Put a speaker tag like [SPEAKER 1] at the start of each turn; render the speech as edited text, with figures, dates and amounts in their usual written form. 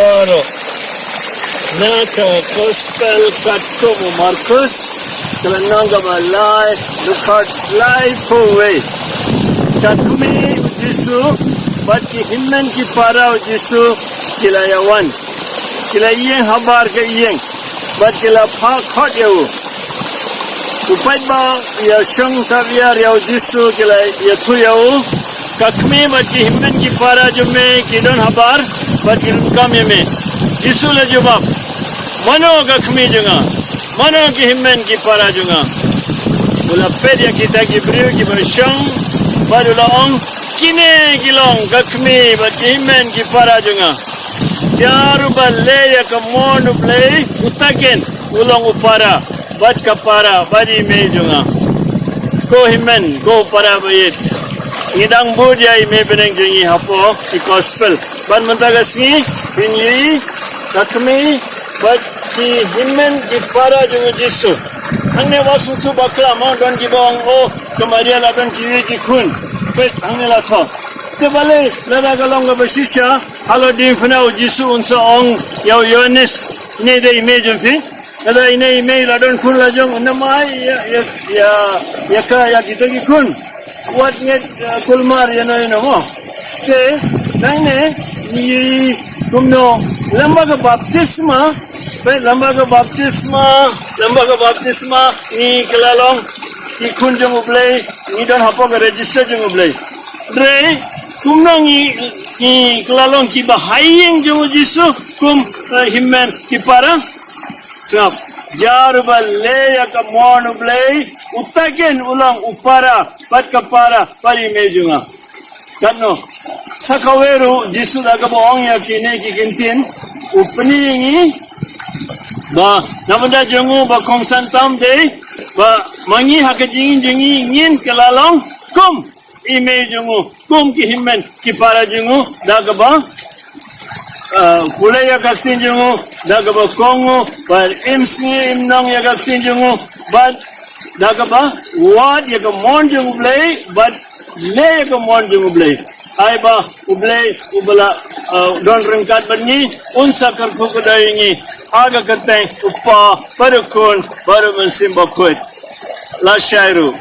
[SPEAKER 1] Claro. Naka gospel katko mo Marcos. Kalananga balay. Lukat lai po way. Katkumi U Jisu. Bat ki hymmen ki para U Jisu. Kilayawan. Kilayeng habar ke iyeng. Bat kila pa khot yau. Upat ba ya shong tabiar ya U Jisu kila ya tu yau. Kakmi bat ki hymmen ki para jume kidon habar. Bat kidon kam yeme. Jisu le jawab. Mano kakmi junga. Mano ki hymmen ki para junga. Ula pedia kita ki beriu ki bersyong. Bat ula ong. Kine kilong kakmi bat ki hymmen ki para junga. Jaru balai ya ke Mon U Blei utaken ulang upara. Bat kapara badi me junga. Ko hymmen ko para bayit. Ngidang budaya me beneng jungi hapo di gospel. Ban mentagasni binyi kakmi bat ki hymmen ki para junga Jisu. Angne wasu tu bakla mau don ki bong o kemaria laban kiwi ki kun. Bet angne la tho. Te bale lada galong ga basisha halo di funa U Jisu unsa ong yau Yohanes ini de image fi. Ada ini email adon kun la jong namai ya kita ki kun. Kuat nget kulmar ya mo. Ke nane ni kumno lembaga baptisma ni kelalong ki kun jong U Blei ni don hapo ga register jong U Blei. Dre kumno ni kelalong ki bahayeng jong U Jisu kum hymmen ki para sap jarbal leya ka Mon U Blei utaken ulang upara pat kapara pari mejunga kanno sakaweru Jisu daga boong ya kine ki kintin upningi ba namada jongu ba kongsan tam de ba mangi hakajing jingi ngin kelalong kum ime jongu kum ki hymmen ki para jongu daga ba kulay ya kaktin jongu daga ba kongo ba imsingi imnong ya kaktin jongu ba daga ba wad ya ka Mon U Blei but le ya ka Mon U Blei ai ba U Blei ubala don rengkat bani unsa karku kadaingi aga kateng upa parukun baru mensimbakut la syairu